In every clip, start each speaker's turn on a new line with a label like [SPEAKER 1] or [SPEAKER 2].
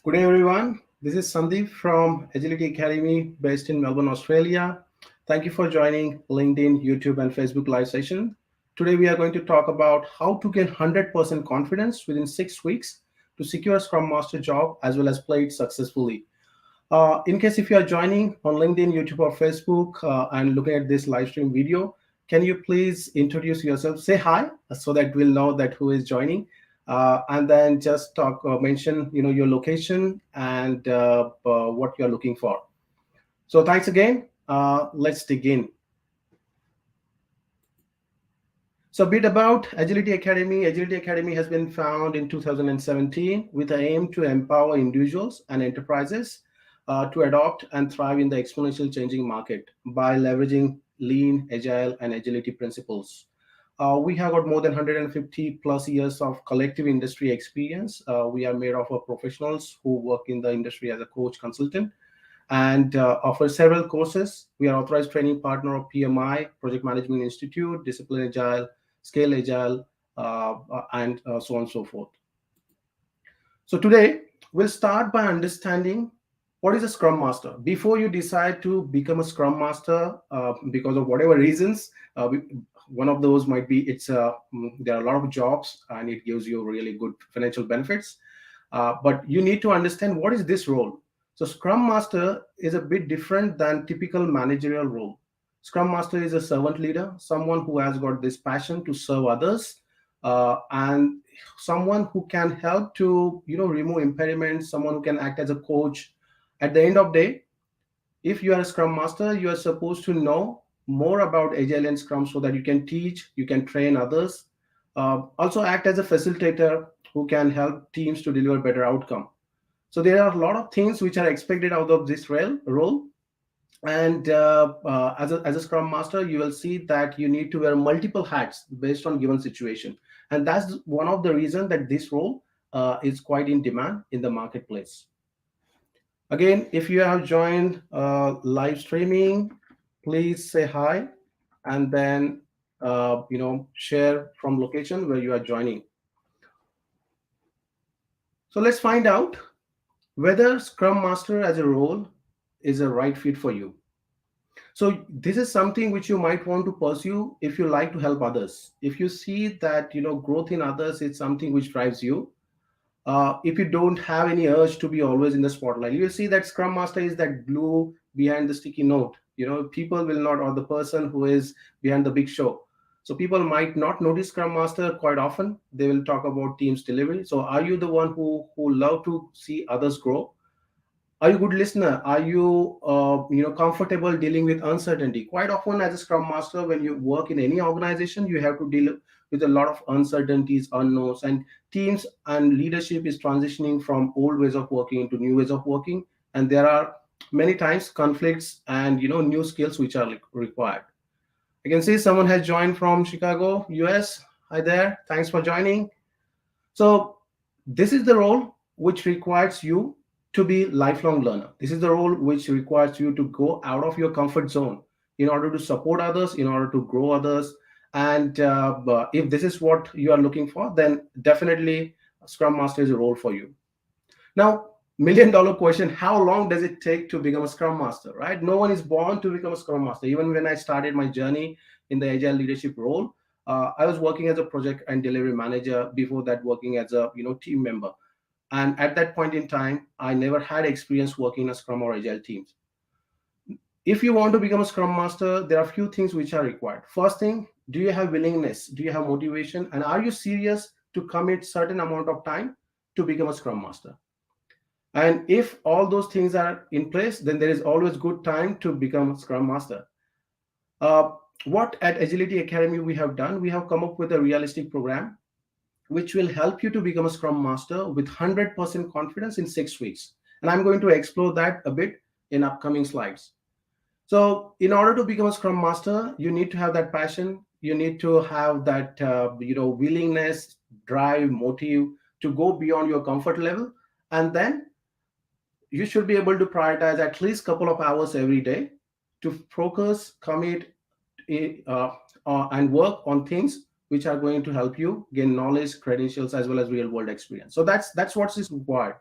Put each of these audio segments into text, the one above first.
[SPEAKER 1] Good day, everyone. This is Sandeep from Agility Academy based in Melbourne, Australia. Thank you for joining LinkedIn, YouTube, and Facebook live session. Today, we are going to talk about how to gain 100% confidence within 6 weeks to secure a Scrum Master job as well as play it successfully. In case if you are joining on LinkedIn, YouTube, or Facebook and looking at this live stream video, can you please introduce yourself? Say hi so that we'll know that who is joining, and then just talk mention your location and what you're looking for. So thanks again. Let's dig in. So a bit about Agility Academy. Agility Academy has been found in 2017 with the aim to empower individuals and enterprises to adopt and thrive in the exponential changing market by leveraging lean, agile, and agility principles. We have got more than 150 plus years of collective industry experience. We are made of professionals who work in the industry as a coach consultant and offer several courses. We are authorized training partner of PMI, Project Management Institute, Discipline Agile, Scale Agile, and so on and so forth. So today, we'll start by understanding what is a Scrum Master. Before you decide to become a Scrum Master, because of whatever reasons, one of those might be there are a lot of jobs and it gives you really good financial benefits. But you need to understand what is this role. So Scrum Master is a bit different than typical managerial role. Scrum Master is a servant leader, someone who has got this passion to serve others, and someone who can help to remove impediments, someone who can act as a coach. At the end of the day, if you are a Scrum Master, you are supposed to know more about Agile and Scrum so that you can teach, you can train others, also act as a facilitator who can help teams to deliver better outcome. So there are a lot of things which are expected out of this role. And as a Scrum Master, you will see that you need to wear multiple hats based on given situation. And that's one of the reasons that this role is quite in demand in the marketplace. Again, if you have joined live streaming, please say hi and then share from location where you are joining. So let's find out whether Scrum Master as a role is a right fit for you. So this is something which you might want to pursue if you like to help others. If you see that growth in others is something which drives you. If you don't have any urge to be always in the spotlight, you will see that Scrum Master is that glue behind the sticky note. People will not, or the person who is behind the big show. So people might not notice Scrum Master quite often. They will talk about team's delivery. So are you the one who love to see others grow? Are you a good listener? Are you comfortable dealing with uncertainty? Quite often as a Scrum Master, when you work in any organization, you have to deal with a lot of uncertainties, unknowns, and teams and leadership is transitioning from old ways of working into new ways of working, and there are many times conflicts and new skills which are required. I can see someone has joined from Chicago, US. Hi there, thanks for joining. So this is the role which requires you to be lifelong learner. This is the role which requires you to go out of your comfort zone in order to support others, in order to grow others. And if this is what you are looking for, then definitely Scrum Master is a role for you. Now, $1 million question, how long does it take to become a Scrum Master, right? No one is born to become a Scrum Master. Even when I started my journey in the Agile leadership role, I was working as a project and delivery manager, before that working as a team member. And at that point in time, I never had experience working in a Scrum or Agile teams. If you want to become a Scrum Master, there are a few things which are required. First thing, do you have willingness? Do you have motivation? And are you serious to commit certain amount of time to become a Scrum Master? And if all those things are in place, then there is always good time to become a Scrum Master. What at Agility Academy we have done, we have come up with a realistic program which will help you to become a Scrum Master with 100% confidence in 6 weeks. And I'm going to explore that a bit in upcoming slides. So in order to become a Scrum Master, you need to have that passion. You need to have that willingness, drive, motive to go beyond your comfort level. And then you should be able to prioritize at least a couple of hours every day to focus, commit, and work on things which are going to help you gain knowledge, credentials, as well as real world experience. So that's what is required.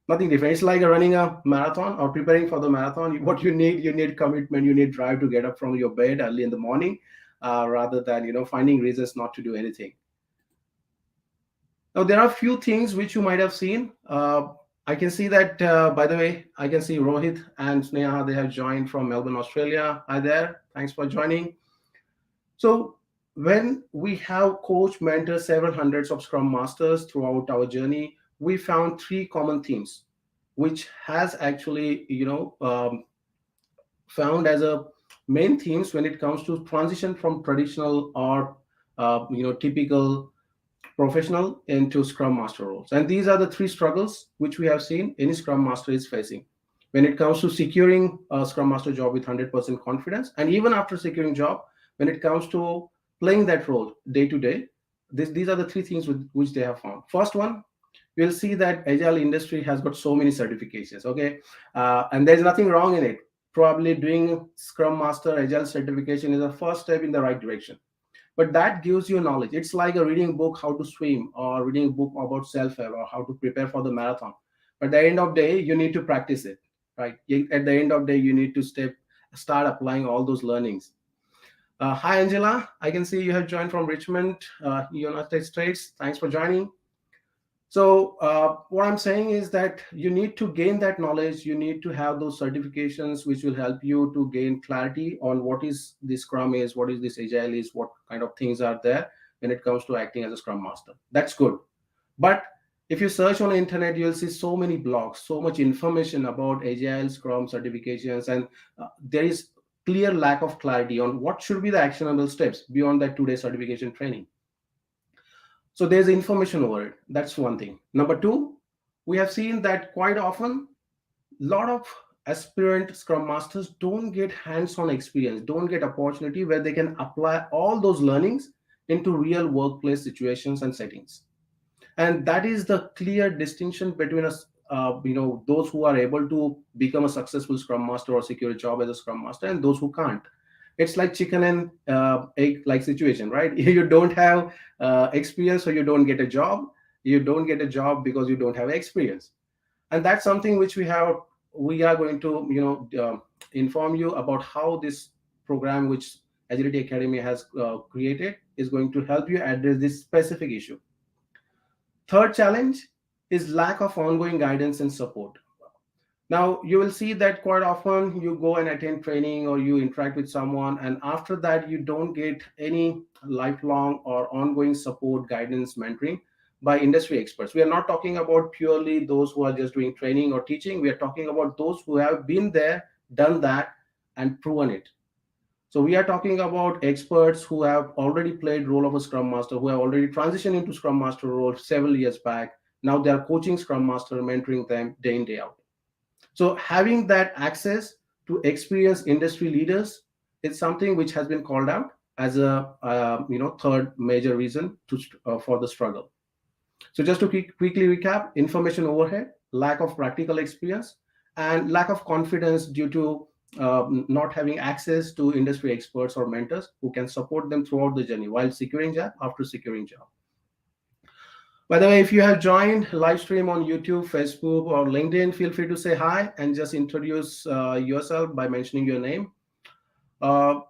[SPEAKER 1] Nothing different. It's like running a marathon or preparing for the marathon. What you need commitment, you need drive to get up from your bed early in the morning, rather than finding reasons not to do anything. Now there are a few things which you might have seen. I can see that, by the way, I can see Rohit and Sneha, they have joined from Melbourne, Australia. Hi there. Thanks for joining. So when we have coach, mentor several hundreds of Scrum Masters throughout our journey, we found three common themes, which has actually, found as a main themes when it comes to transition from traditional or typical professional into Scrum Master roles. And these are the three struggles which we have seen any Scrum Master is facing when it comes to securing a Scrum Master job with 100% confidence. And even after securing job, when it comes to playing that role day to day, these are the three things which they have found. First one, you'll see that Agile industry has got so many certifications, okay? And there's nothing wrong in it. Probably doing Scrum Master Agile certification is a first step in the right direction, but that gives you knowledge. It's like a reading book how to swim, or reading a book about self-help or how to prepare for the marathon. But at the end of the day, you need to practice it, right? At the end of the day, you need to start applying all those learnings. Hi Angela, I can see you have joined from Richmond, United States. Thanks for joining. So what I'm saying is that you need to gain that knowledge. You need to have those certifications, which will help you to gain clarity on what is this Scrum is, what is this Agile is, what kind of things are there when it comes to acting as a Scrum Master. That's good. But if you search on the internet, you'll see so many blogs, so much information about Agile, Scrum certifications, and there is clear lack of clarity on what should be the actionable steps beyond that 2 day certification training. So there's information over it. That's one thing. Number two, we have seen that quite often a lot of aspirant Scrum Masters don't get hands-on experience, don't get opportunity where they can apply all those learnings into real workplace situations and settings. And that is the clear distinction between us, those who are able to become a successful Scrum Master or secure a job as a Scrum Master, and those who can't. It's like chicken and egg like situation, right? You don't have experience, so you don't get a job. You don't get a job because you don't have experience. And that's something which we are going to inform you about how this program which Agility Academy has created is going to help you address this specific issue. Third challenge is lack of ongoing guidance and support. Now, you will see that quite often you go and attend training or you interact with someone, and after that, you don't get any lifelong or ongoing support, guidance, mentoring by industry experts. We are not talking about purely those who are just doing training or teaching. We are talking about those who have been there, done that, and proven it. So we are talking about experts who have already played role of a Scrum Master, who have already transitioned into Scrum Master role several years back. Now they are coaching Scrum Master, mentoring them day in, day out. So having that access to experienced industry leaders is something which has been called out as a third major reason for the struggle. So just to quickly recap: information overhead, lack of practical experience, and lack of confidence due to not having access to industry experts or mentors who can support them throughout the journey while securing job after securing job. By the way, if you have joined live stream on YouTube, Facebook, or LinkedIn, feel free to say hi and just introduce yourself by mentioning your name.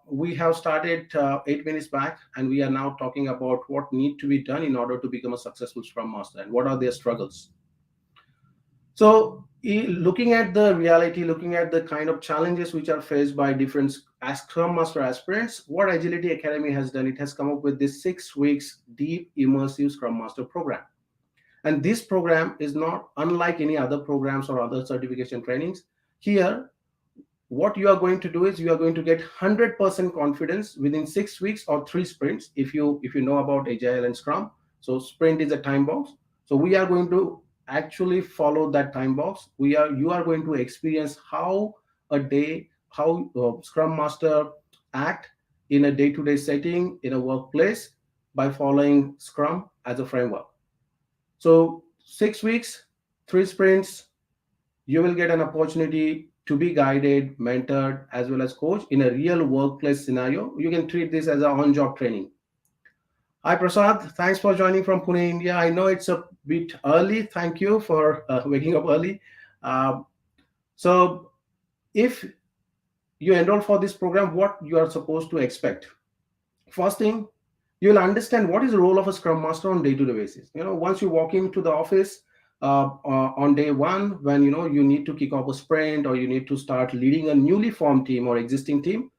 [SPEAKER 1] We have started 8 minutes back, and we are now talking about what need to be done in order to become a successful Scrum Master and what are their struggles. So looking at the reality, looking at the kind of challenges which are faced by different Scrum Master aspirants, what Agility Academy has done, it has come up with this 6 weeks deep immersive Scrum Master program. And this program is not unlike any other programs or other certification trainings. Here, what you are going to do is you are going to get 100% confidence within 6 weeks or 3 sprints if you know about Agile and Scrum. So sprint is a time box. So we are going to actually follow that time box. You are going to experience how Scrum Master act in a day-to-day setting in a workplace by following Scrum as a framework. So 6 weeks, 3 sprints, you will get an opportunity to be guided, mentored, as well as coached in a real workplace scenario. You can treat this as an on-job training. Hi Prasad, thanks for joining from Pune, India. I know it's a bit early. Thank you for waking up early. Um, so, if you enroll for this program, what you are supposed to expect? First thing, you'll understand what is the role of a Scrum Master on day-to-day basis. Once you walk into the office on day one, when you need to kick off a sprint or you need to start leading a newly formed team or existing team,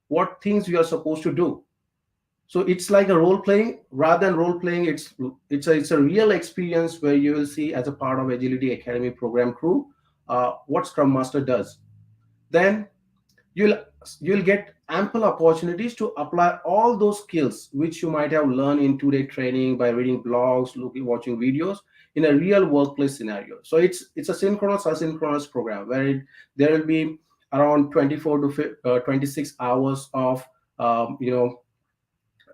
[SPEAKER 1] what things you are supposed to do. So it's like a role playing. Rather than role playing, it's a real experience where you will see as a part of Agility Academy program crew what Scrum Master does. Then you'll you'll get ample opportunities to apply all those skills which you might have learned in 2-day training by reading blogs, watching videos in a real workplace scenario. So it's a synchronous asynchronous program where there will be around 24 to 26 hours of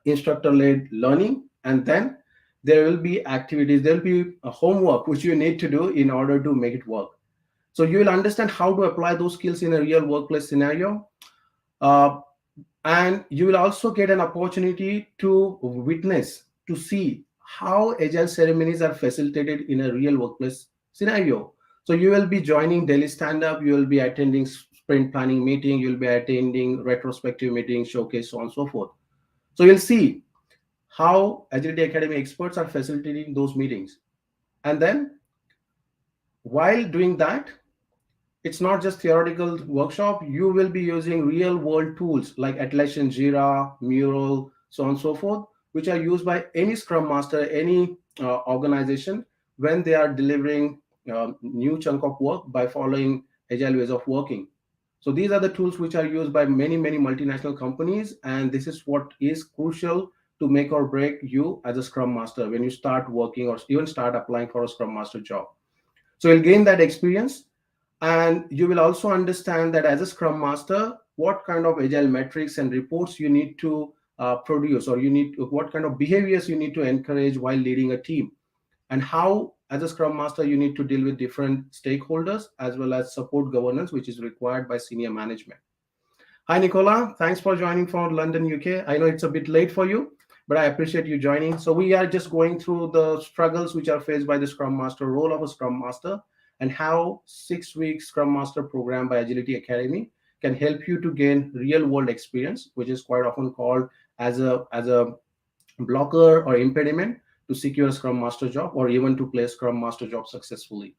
[SPEAKER 1] instructor led learning, and then there will be activities, there will be a homework which you need to do in order to make it work. So you will understand how to apply those skills in a real workplace scenario. And you will also get an opportunity to witness, to see how agile ceremonies are facilitated in a real workplace scenario. So you will be joining daily stand up, you will be attending sprint planning meeting, you will be attending retrospective meetings, showcase, so on and so forth. So you'll see how Agility Academy experts are facilitating those meetings. And then while doing that, it's not just theoretical workshop. You will be using real world tools like Atlassian, Jira, Mural, so on and so forth, which are used by any Scrum Master, any organization when they are delivering new chunk of work by following agile ways of working. So these are the tools which are used by many multinational companies, and this is what is crucial to make or break you as a Scrum Master when you start working or even start applying for a Scrum Master job. So you'll gain that experience, and you will also understand that as a Scrum Master, what kind of agile metrics and reports you need to produce, or what kind of behaviors you need to encourage while leading a team, and how as a Scrum Master you need to deal with different stakeholders as well as support governance which is required by senior management. Hi, Nicola. Thanks for joining from London, UK. I know it's a bit late for you, but I appreciate you joining. So, we are just going through the struggles which are faced by the Scrum Master, role of a Scrum Master, and how 6 week Scrum Master program by Agility Academy can help you to gain real world experience, which is quite often called as a blocker or impediment to secure a Scrum Master job or even to play a Scrum Master job successfully.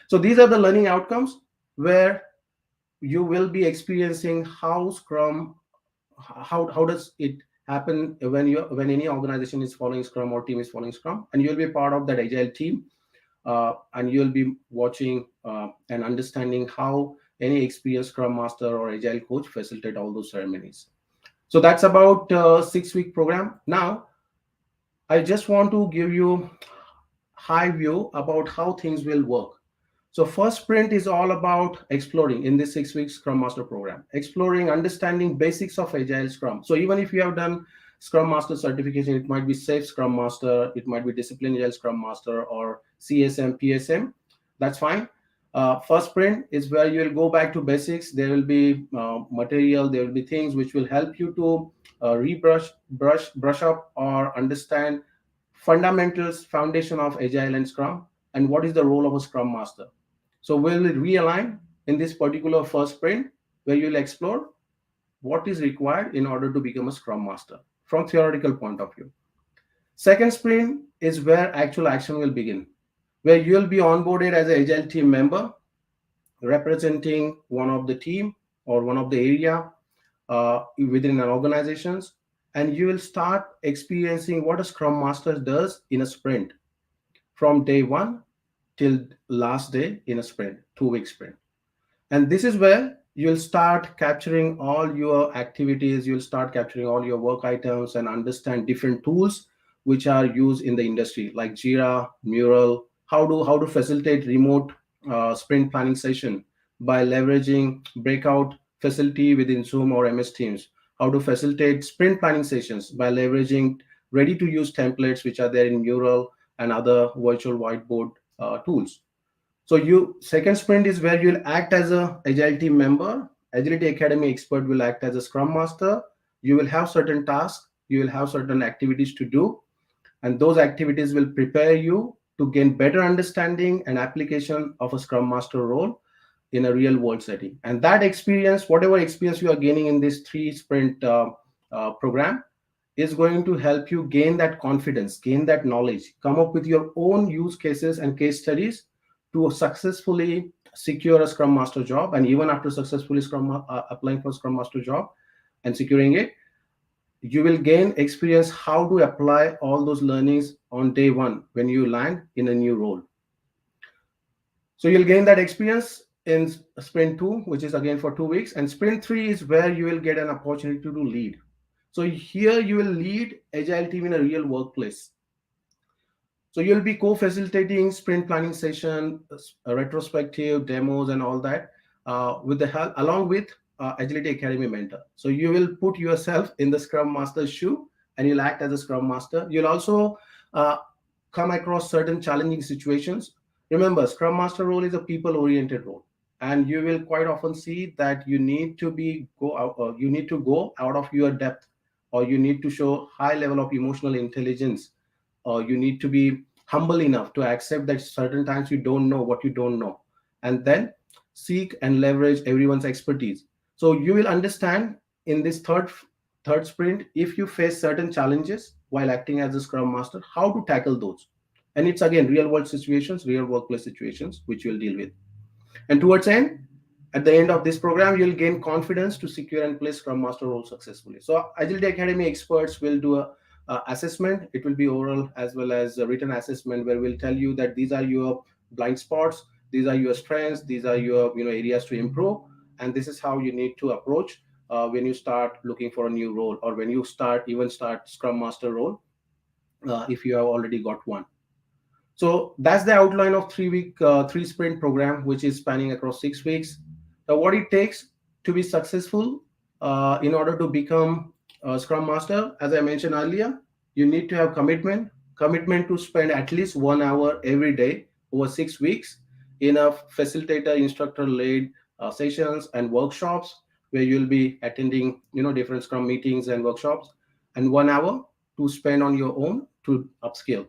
[SPEAKER 1] So, these are the learning outcomes where you will be experiencing how Scrum, how does it happen when any organization is following Scrum or team is following Scrum, and you'll be part of that agile team, and you'll be watching and understanding how any experienced Scrum Master or agile coach facilitate all those ceremonies. So that's about 6 week program. Now I just want to give you high view about how things will work. So first sprint is all about exploring in this 6 week Scrum Master program, exploring, understanding basics of Agile Scrum. So even if you have done Scrum Master certification, it might be Safe Scrum Master, it might be Disciplined Agile Scrum Master or CSM, PSM. That's fine. First sprint is where you will go back to basics. There will be material, there will be things which will help you to brush up or understand fundamentals, foundation of Agile and Scrum, and what is the role of a Scrum Master. So we'll realign in this particular first sprint where you'll explore what is required in order to become a Scrum Master from theoretical point of view. Second sprint is where actual action will begin, where you'll be onboarded as an Agile team member representing one of the team or one of the area within an organizations, and you will start experiencing what a Scrum Master does in a sprint from day one till last day in a sprint, 2 week sprint. And this is where you'll start capturing all your activities, you'll start capturing all your work items and understand different tools which are used in the industry like Jira, Mural, how to facilitate remote sprint planning session by leveraging breakout facility within Zoom or MS Teams, how to facilitate sprint planning sessions by leveraging ready to use templates which are there in Mural and other virtual whiteboard tools. So you second sprint is where you'll act as a agile team member. Agility Academy expert will act as a Scrum Master. You will have certain tasks, you will have certain activities to do, And those activities will prepare you to gain better understanding and application of a Scrum Master role in a real world setting. And that experience, whatever experience you are gaining in this three sprint program, is going to help you gain that confidence, gain that knowledge, come up with your own use cases and case studies to successfully secure a Scrum Master job. And even after successfully applying for Scrum Master job and securing it, you will gain experience how to apply all those learnings on day one when you land in a new role. So you'll gain that experience in sprint 2, which is again for 2 weeks, and sprint 3 is where you will get an opportunity to lead. So here you will lead agile team in a real workplace. So you'll be co-facilitating sprint planning session, a retrospective, demos, and all that, with the help along with Agility Academy mentor. So you will put yourself in the Scrum Master's shoe, and you'll act as a Scrum Master. You'll also uh, come across certain challenging situations. Remember, Scrum Master role is a people-oriented role, and you will quite often see that you need to you need to go out of your depth, or you need to show high level of emotional intelligence, or you need to be humble enough to accept that certain times you don't know what you don't know, and then seek and leverage everyone's expertise. So you will understand in this third sprint, if you face certain challenges while acting as a Scrum Master, how to tackle those. And it's again real world situations, real workplace situations which you'll deal with. And towards end, at the end of this program, you'll gain confidence to secure and place Scrum Master role successfully. So Agility Academy experts will do a assessment. It will be oral as well as a written assessment, where we'll tell you that these are your blind spots, these are your strengths, these are your areas to improve, and this is how you need to approach when you start looking for a new role, or when you start Scrum Master role, if you have already got one. So that's the outline of 3 week, 3 sprint program, which is spanning across 6 weeks. Now, what it takes to be successful in order to become a Scrum Master, as I mentioned earlier, you need to have commitment to spend at least 1 hour every day over 6 weeks in a facilitator instructor led sessions and workshops, where you'll be attending, different Scrum meetings and workshops, and 1 hour to spend on your own to upskill.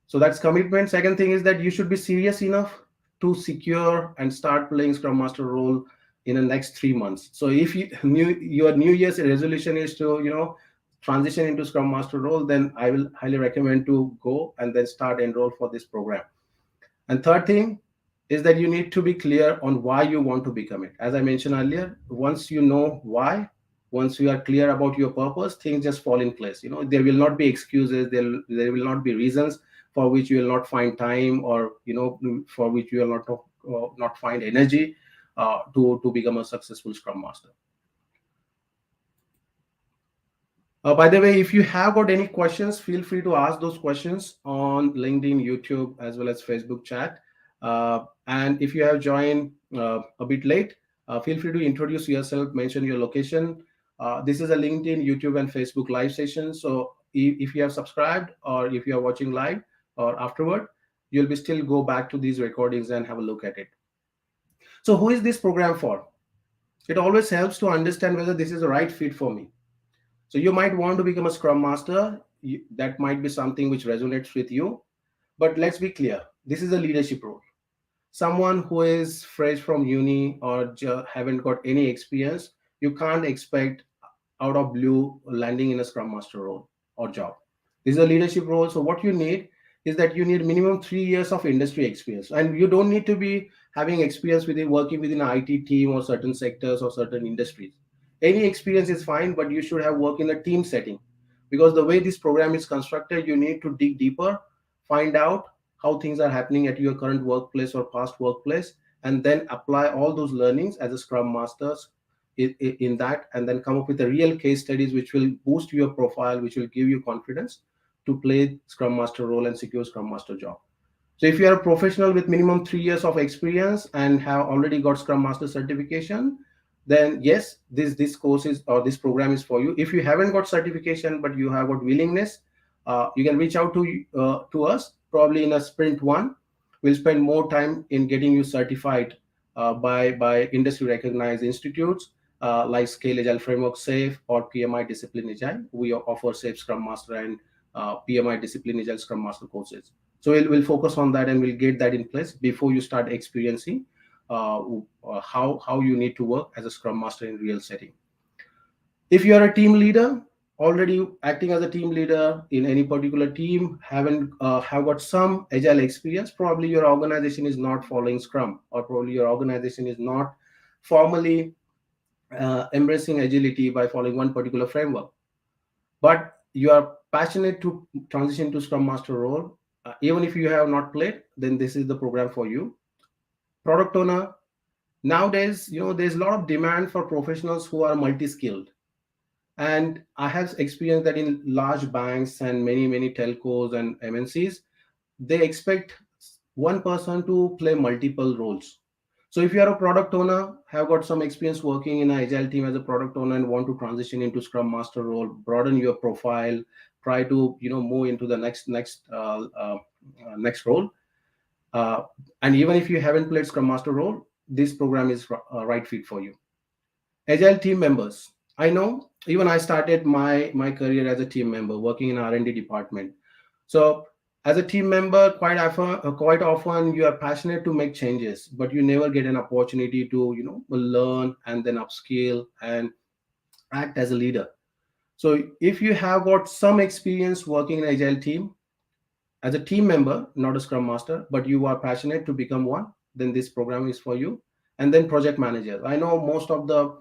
[SPEAKER 1] So that's commitment. Second thing is that you should be serious enough to secure and start playing Scrum Master role in the next 3 months. So if your New Year's resolution is to transition into Scrum Master role, then I will highly recommend to go and then start enroll for this program. And third thing is that you need to be clear on why you want to become it. As I mentioned earlier, once you know why, once you are clear about your purpose, things just fall in place. There will not be excuses. There will not be reasons for which you will not find time, or for which you will not find energy to become a successful Scrum Master. By the way, if you have got any questions, feel free to ask those questions on LinkedIn, YouTube, as well as Facebook chat. And if you have joined a bit late, feel free to introduce yourself, mention your location. This is a LinkedIn, YouTube, and Facebook live session. So if you have subscribed, or if you are watching live or afterward, you'll be still go back to these recordings and have a look at it. So who is this program for? It always helps to understand whether this is the right fit for me. So you might want to become a Scrum Master. That might be something which resonates with you. But let's be clear, this is a leadership role. Someone who is fresh from uni or haven't got any experience, you can't expect out of blue landing in a Scrum Master role or job. This is a leadership role. So what you need is that you need minimum 3 years of industry experience, and you don't need to be having experience within working within an IT team or certain sectors or certain industries. Any experience is fine, but you should have worked in a team setting, because the way this program is constructed, you need to dig deeper, find out how things are happening at your current workplace or past workplace, and then apply all those learnings as a Scrum Masters in that, and then come up with the real case studies which will boost your profile, which will give you confidence to play Scrum Master role and secure Scrum Master job. So if you are a professional with minimum 3 years of experience and have already got Scrum Master certification, then yes, this course is, or this program is for you. If you haven't got certification but you have got willingness, you can reach out to us. Probably in a sprint 1, we'll spend more time in getting you certified by industry recognized institutes like Scale Agile Framework, SAFe, or PMI Discipline Agile. We offer SAFe Scrum Master and PMI Discipline Agile Scrum Master courses. So we'll focus on that and we'll get that in place before you start experiencing how you need to work as a Scrum Master in real setting. If you are a team leader, already acting as a team leader in any particular team, haven't have got some agile experience, probably your organization is not following Scrum, or probably your organization is not formally embracing agility by following one particular framework. But you are passionate to transition to Scrum Master role, even if you have not played, then this is the program for you. Product owner, nowadays, there's a lot of demand for professionals who are multi-skilled. And I have experienced that in large banks and many telcos and MNCs, they expect one person to play multiple roles. So if you are a product owner, have got some experience working in an agile team as a product owner and want to transition into Scrum Master role, broaden your profile, try to move into the next role. And even if you haven't played Scrum Master role, this program is right fit for you. Agile team members. I know even I started my career as a team member working in R&D department. So as a team member, quite often you are passionate to make changes, but you never get an opportunity to learn and then upskill and act as a leader. So if you have got some experience working in an agile team as a team member, not a Scrum Master, but you are passionate to become one, then this program is for you. And then project managers. I know most of the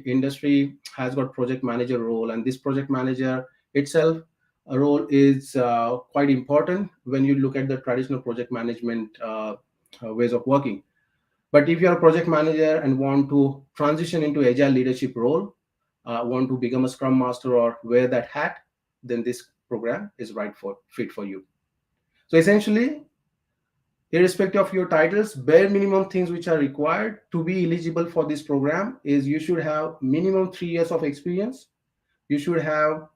[SPEAKER 1] industry has got project manager role, and this project manager itself role is quite important when you look at the traditional project management ways of working. But if you are a project manager and want to transition into agile leadership role, want to become a Scrum Master or wear that hat, then this program is fit for you. So essentially, irrespective of your titles, bare minimum things which are required to be eligible for this program is you should have minimum 3 years of experience. You should have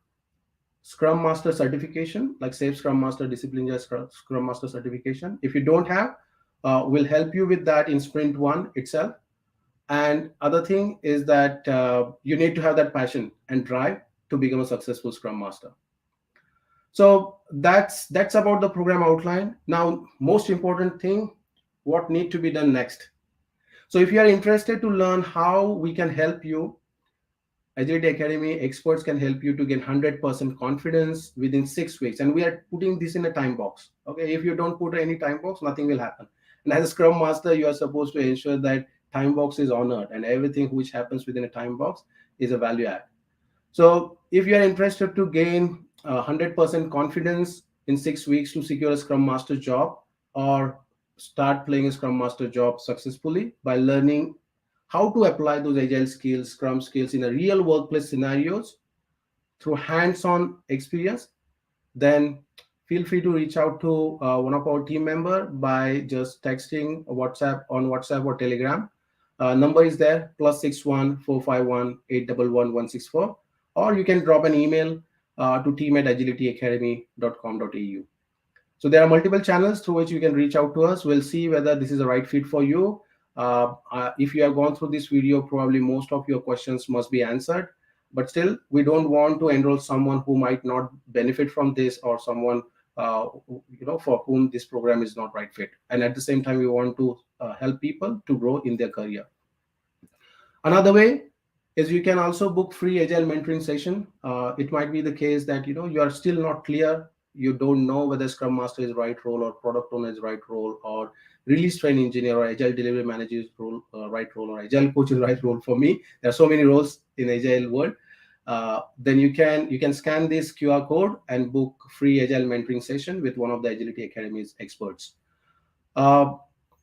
[SPEAKER 1] Scrum Master certification, like Safe Scrum Master, Discipline Scrum Master certification. If you don't have, we'll help you with that in Sprint 1 itself. And other thing is that you need to have that passion and drive to become a successful Scrum Master. So that's about the program outline. Now, most important thing, what need to be done next. So if you are interested to learn how we can help you, Agility Academy experts can help you to gain 100% confidence within 6 weeks. And we are putting this in a time box. Okay, if you don't put any time box, nothing will happen. And as a Scrum Master, you are supposed to ensure that time box is honored and everything which happens within a time box is a value add. So if you are interested to gain 100% confidence in 6 weeks to secure a Scrum Master job, or start playing a Scrum Master job successfully by learning how to apply those agile skills, Scrum skills in a real workplace scenarios through hands-on experience, then feel free to reach out to one of our team member by just texting WhatsApp or Telegram. Number is there, +61 451 811 164, or you can drop an email to team@agilityacademy.com.au. So there are multiple channels through which you can reach out to us. We'll see whether this is the right fit for you. If you have gone through this video, probably most of your questions must be answered. But still, we don't want to enroll someone who might not benefit from this, or someone for whom this program is not right fit. And at the same time, we want to help people to grow in their career. Another way is you can also book free agile mentoring session. It might be the case that you are still not clear. You don't know whether Scrum Master is right role, or product owner is right role, or release train engineer or agile delivery manager is right role, or agile coach is right role for me. There are so many roles in agile world. Then you can scan this QR code and book free agile mentoring session with one of the Agility Academy's experts. So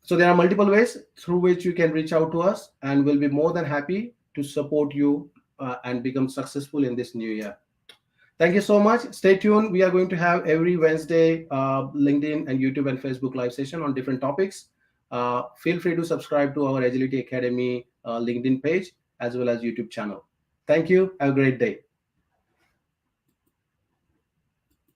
[SPEAKER 1] there are multiple ways through which you can reach out to us, and we'll be more than happy to support you and become successful in this new year. Thank you so much. Stay tuned. We are going to have every Wednesday LinkedIn and YouTube and Facebook live session on different topics. Feel free to subscribe to our Agility Academy LinkedIn page as well as YouTube channel. Thank you. Have a great day.